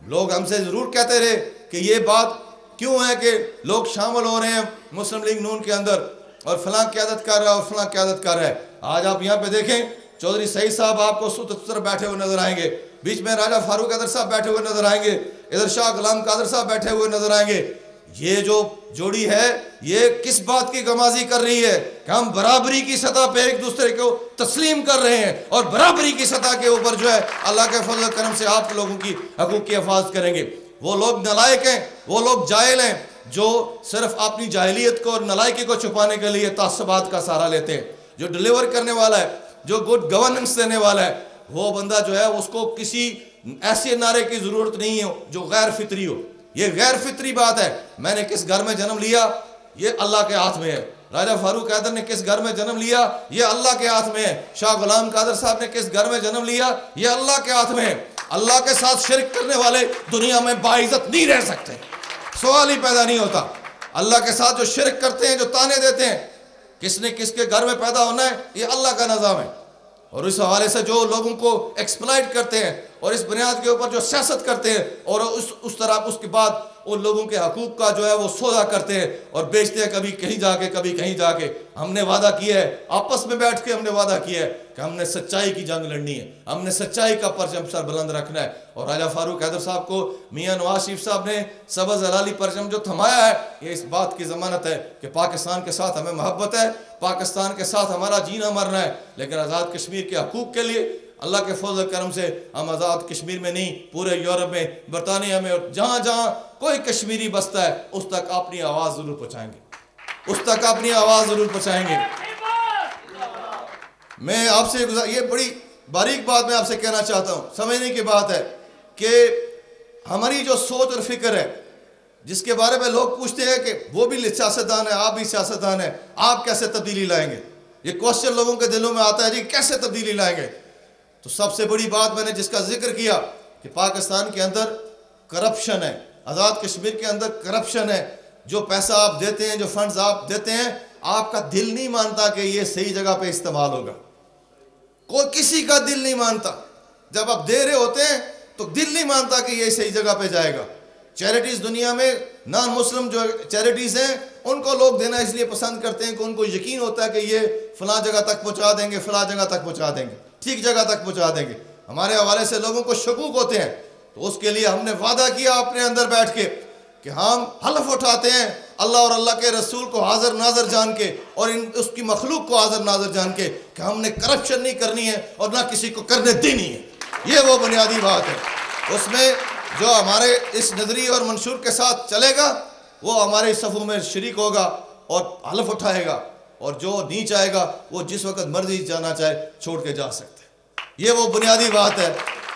लोग हमसे ज़रूर कहते रहे कि ये बात क्यों है कि लोग शामिल हो रहे हैं मुस्लिम लीग नून के अंदर और फलां क़यादत कर रहा है और फलां क़यादत कर रहा है। आज आप यहाँ पे देखें, चौधरी सईद साहब आपको सुतर बैठे हुए नजर आएंगे, बीच में राजा फारूक हैदर साहब बैठे हुए नजर आएंगे, इधर शाह गुलाम कादर साहब बैठे हुए नजर आएंगे। ये जो जोड़ी है ये किस बात की गमाजी कर रही है कि हम बराबरी की सतह पे एक दूसरे को तस्लीम कर रहे हैं और बराबरी की सतह के ऊपर जो है अल्लाह के फजल करम से आप लोगों की हकूक की हिफाजत करेंगे। वो लोग नालायक हैं, वो लोग जाहिल हैं जो सिर्फ अपनी जाहिलियत को और नालायकी को छुपाने के लिए तासबात का सहारा लेते हैं। जो डिलीवर करने वाला है, जो गुड गवर्नेंस देने वाला है, वो बंदा जो है उसको किसी ऐसे नारे की जरूरत नहीं है जो गैर फितरी हो। ये गैर फितरी बात है। मैंने किस घर में जन्म लिया ये अल्लाह के हाथ में है। राजा फारूक हैदर ने किस घर में जन्म लिया ये अल्लाह के हाथ में है। शाह गुलाम कादर साहब ने किस घर में जन्म लिया ये अल्लाह के हाथ में है। अल्लाह के साथ शिरक करने वाले दुनिया में बाइज्जत नहीं रह सकते, सवाल ही पैदा नहीं होता। अल्लाह के साथ जो शिरक करते हैं, जो ताने देते हैं, किसने किसके घर में पैदा होना है ये अल्लाह का निज़ाम है। और इस हवाले से जो लोगों को एक्सप्लॉइट करते हैं और इस बुनियाद के ऊपर जो सियासत करते हैं और उस तरह उसके बाद उन लोगों के हकूक़ का जो है वो सौदा करते हैं और बेचते हैं, कभी कहीं जाके कभी कहीं जाके। हमने वादा किया है, आपस में बैठ के हमने वादा किया है कि हमने सच्चाई की जंग लड़नी है, हमने सच्चाई का परचम सर बुलंद रखना है। और राजा फारूक हैदर साहब को मियाँ नवाज शरीफ साहब ने सबज़ हलाली परचम जो थमाया है, ये इस बात की ज़मानत है कि पाकिस्तान के साथ हमें मोहब्बत है, पाकिस्तान के साथ हमारा जीना मरना है। लेकिन आज़ाद कश्मीर के हकूक़ के लिए अल्लाह के फजल करम से हम आज़ाद कश्मीर में नहीं, पूरे यूरोप में, बरतानिया में और जहाँ जहाँ कोई कश्मीरी बसता है उस तक अपनी आवाज़ ज़रूर पहुँचाएंगे, उस तक अपनी आवाज़ ज़रूर पहुँचाएंगे। मैं आपसे ये बड़ी बारीक बात मैं आपसे कहना चाहता हूँ, समझने की बात है कि हमारी जो सोच और फिक्र है, जिसके बारे में लोग पूछते हैं कि वो भी सियासतदान है, आप भी सियासतदान है, आप कैसे तब्दीली लाएंगे, ये क्वेश्चन लोगों के दिलों में आता है जी कैसे तब्दीली लाएंगे। तो सबसे बड़ी बात मैंने जिसका जिक्र किया कि पाकिस्तान के अंदर करप्शन है, आज़ाद कश्मीर के अंदर करप्शन है। जो पैसा आप देते हैं, जो फंड्स आप देते हैं, आपका दिल नहीं मानता कि ये सही जगह पे इस्तेमाल होगा। कोई किसी का दिल नहीं मानता, जब आप दे रहे होते हैं तो दिल नहीं मानता कि ये सही जगह पे जाएगा। चैरिटीज़ दुनिया में नॉन मुस्लिम जो चैरिटीज़ हैं उनको लोग देना इसलिए पसंद करते हैं कि उनको यकीन होता है कि ये फ़लाँ जगह तक पहुँचा देंगे, फ़लाँ जगह तक पहुँचा देंगे, ठीक जगह तक पहुँचा देंगे। हमारे हवाले से लोगों को शकूक होते हैं, तो उसके लिए हमने वादा किया अपने अंदर बैठ के कि हम हलफ उठाते हैं अल्लाह और अल्लाह के रसूल को हाजिर नाजर जान के और उसकी मखलूक को हाजिर नाजर जान के कि हमने करप्शन नहीं करनी है और ना किसी को करने देनी है। ये वो बुनियादी बात है। उसमें जो हमारे इस नजरिए और मंशूर के साथ चलेगा वो हमारे सफ़ों में शरीक होगा और हलफ उठाएगा, और जो नहीं चाहेगा वो जिस वक्त मर्जी जाना चाहे छोड़ के जा सकते हैं। ये वो बुनियादी बात है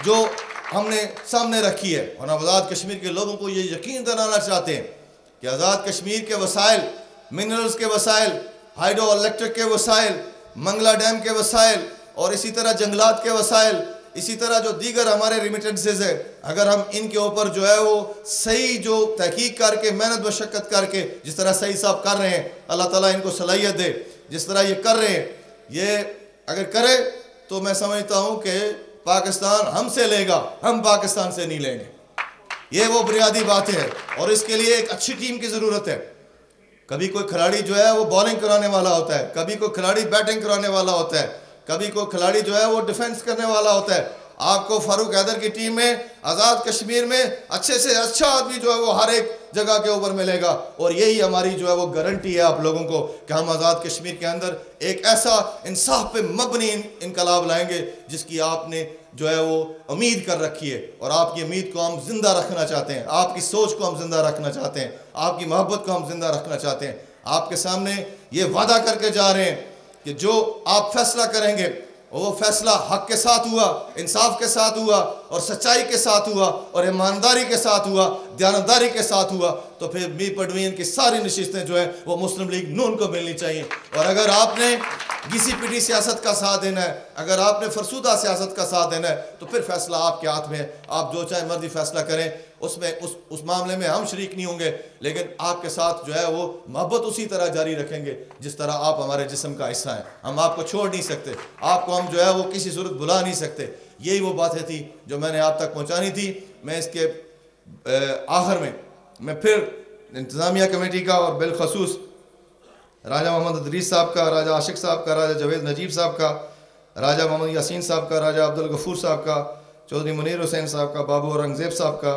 जो हमने सामने रखी है। और हम आज़ाद कश्मीर के लोगों को ये यकीन दिलाना चाहते हैं कि आज़ाद कश्मीर के वसाइल, मिनरल्स के वसाइल, हाइड्रो इलेक्ट्रिक के वसाइल, मंगला डैम के वसाइल और इसी तरह जंगलात के वसाइल, इसी तरह जो दीगर हमारे रिमिटेंसेज है, अगर हम इनके ऊपर जो है वो सही जो तहकीक करके मेहनत मशक्क़त करके जिस तरह सही साहब कर रहे हैं, अल्लाह ताला इनको सलाहियत दे, जिस तरह ये कर रहे हैं, ये अगर करे तो मैं समझता हूँ कि पाकिस्तान हमसे लेगा, हम पाकिस्तान से नहीं लेंगे। ये वो बुनियादी बातें हैं और इसके लिए एक अच्छी टीम की ज़रूरत है। कभी कोई खिलाड़ी जो है वो बॉलिंग कराने वाला होता है, कभी कोई खिलाड़ी बैटिंग कराने वाला होता है, कभी कोई खिलाड़ी जो है वो डिफेंस करने वाला होता है। आपको फारूक हैदर की टीम में आज़ाद कश्मीर में अच्छे से अच्छा आदमी जो है वो हर एक जगह के ऊपर मिलेगा और यही हमारी जो है वो गारंटी है आप लोगों को कि हम आज़ाद कश्मीर के अंदर एक ऐसा इंसाफ पे मबनी इनकलाब लाएंगे जिसकी आपने जो है वो उम्मीद कर रखी है। और आपकी उम्मीद को हम जिंदा रखना चाहते हैं, आपकी सोच को हम जिंदा रखना चाहते हैं, आपकी मोहब्बत को हम जिंदा रखना चाहते हैं। आपके सामने ये वादा करके जा रहे हैं कि जो आप फैसला करेंगे वो फैसला हक के साथ हुआ, इंसाफ के साथ हुआ और सच्चाई के साथ हुआ और ईमानदारी के साथ हुआ, दयानतदारी के साथ हुआ, तो फिर मीर पटवीन की सारी नशिस्तें जो है वो मुस्लिम लीग नून को मिलनी चाहिए। और अगर आपने घिसी पिटी सियासत का साथ देना है, अगर आपने फरसूदा सियासत का साथ देना है, तो फिर फैसला आपके हाथ में है। आप जो चाहे मर्जी फैसला करें, उसमें उस मामले में हम शरीक नहीं होंगे, लेकिन आपके साथ जो है वो मोहब्बत उसी तरह जारी रखेंगे जिस तरह आप हमारे जिस्म का हिस्सा हैं। हम आपको छोड़ नहीं सकते, आपको हम जो है वो किसी सूरत बुला नहीं सकते। यही वो बातें थी जो मैंने आप तक पहुँचानी थी। मैं इसके आखिर में मैं फिर इंतज़ामिया कमेटी का और बिलखसूस राजा मोहम्मद अदरीस साहब का, राजा आशिक साहब का, राजा जावेद नजीब साहब का, राजा मोहम्मद यासीन साहब का, राजा अब्दुल गफूर साहब का, चौधरी मुनीर हुसैन साहब का, बाबू औरंगज़ेब साहब का,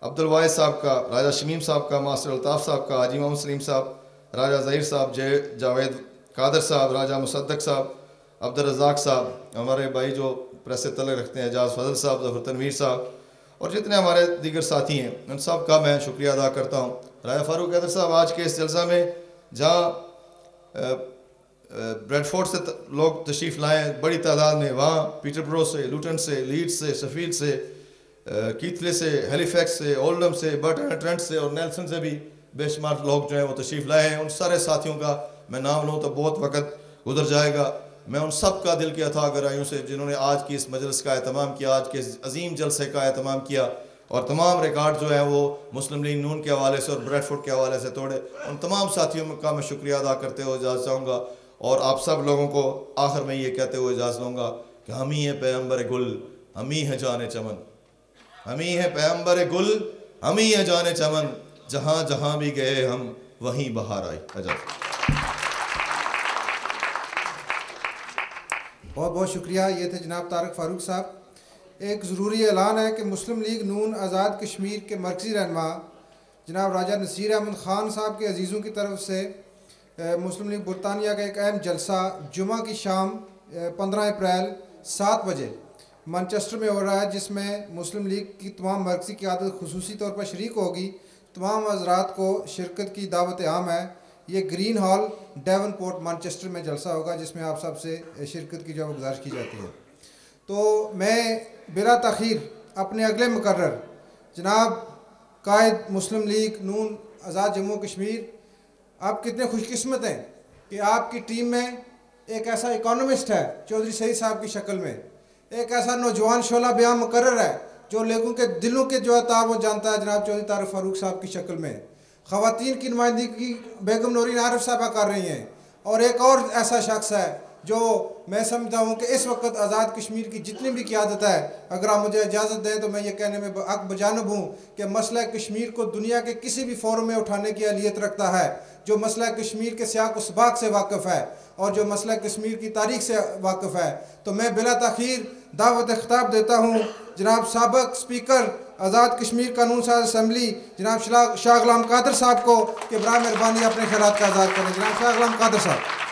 अब्दुल वाहिद साहब का, राजा शमीम साहब का, मास्टर अल्ताफ़ साहब का, हाजी मोहम्मद सलीम साहब, राजा ज़हीर साहब, जावेद कादर साहब, राजा मुसद्दक साहब, अब्दुल रज़ाक साहब, हमारे भाई जो प्रेस से तल्लुक़ रखते हैं, एजाज़ फजल साहब, ज़फ़र तनवीर साहब और जितने हमारे दीगर साथी हैं, उन सब का मैं शुक्रिया अदा करता हूँ। राजा फ़ारूक हैदर साहब आज के इस जलसा में जहाँ ब्रेडफोर्ड से लोग तशरीफ़ लाएँ बड़ी तादाद में, वहाँ पीटरब्रो से, लूटन से, लीड्स से, शफील्ड से, कीथले से, हेलीफैक्स से, ओल्डम से, बर्टन ट्रेंट से और नेल्सन से भी बेशुमार लोग जो हैं वो तशरीफ़ लाए हैं। उन सारे साथियों का मैं नाम लूँ तो बहुत वक्त गुजर जाएगा। मैं उन सब का दिल के अथा गहराइयों से जिन्होंने आज की इस मजलिस का एहतमाम किया, आज के अजीम जलसे का एहतमाम किया और तमाम रिकॉर्ड जो है वो मुस्लिम लीग नून के हवाले से और ब्रेडफोर्ड के हवाले से तोड़े, उन तमाम साथियों का मैं शुक्रिया अदा करते हुए इजाज़त चाहूँगा और आप सब लोगों को आखिर में ये कहते हुए इजाज़त लूँगा कि हम ही हैं पैगम्बर गुल, हम ही हैं जाने चमन, हम ही हैं पैगम्बर गुल, हम ही हैं जाने चमन, जहाँ जहाँ भी गए हम वहीं बहार आई। बहुत बहुत शुक्रिया। ये थे जनाब तारिक फ़ारूक साहब। एक ज़रूरी ऐलान है कि मुस्लिम लीग नून आज़ाद कश्मीर के मरकज़ी रहनुमा जनाब राजा नसीर अहमद ख़ान साहब के अजीज़ों की तरफ से मुस्लिम लीग बरतानिया का एक अहम जलसा जुमा की शाम 15 अप्रैल 7 बजे मैनचेस्टर में हो रहा है, जिसमें मुस्लिम लीग की तमाम मरकज़ी क़यादत खुसूसी तौर पर शरीक होगी। तमाम हज़रात को शिरकत की दावत आम है। ये ग्रीन हॉल डेवनपोर्ट मैनचेस्टर में जलसा होगा, जिसमें आप सब से शिरकत की जो गुजारिश की जाती है। तो मैं बिला तख़ीर अपने अगले मुकर्रर जनाब कायद मुस्लिम लीग नून आज़ाद जम्मू कश्मीर, आप कितने खुशकिस्मत हैं कि आपकी टीम में एक ऐसा इकोनॉमिस्ट है चौधरी सईद साहब की शक्ल में, एक ऐसा नौजवान शोला बयान मुकर्रर है जो लोगों के दिलों के जो तार वो जानता है जनाब चौधरी तारिक फ़ारूक साहब की शक्ल में। ख़वातीन की नुमाइंदगी बेगम नूरीन आरिफ साहबा कर रही हैं और एक और ऐसा शख्स है जो मैं समझता हूँ कि इस वक्त आज़ाद कश्मीर की जितनी भी क़यादत है, अगर आप मुझे इजाज़त दें तो मैं ये कहने में हक़ बजानब हूँ कि मसला कश्मीर को दुनिया के किसी भी फोरम में उठाने की अहलियत रखता है, जो मसला कश्मीर के सियाक़ व सबाक़ से वाकिफ़ है और जो मसला कश्मीर की तारीख़ से वाकिफ़ है। तो मैं बिला तख़ीर दावत ख़िताब देता हूँ जनाब साबिक़ स्पीकर आज़ाद कश्मीर कानून साज असम्बली जनाब शाह ग़ुलाम कादर साहब को कि बराए मेहरबानी अपने ख़यालात का आज़ाद करें। जनाब शाह ग़ुलाम कादर साहब।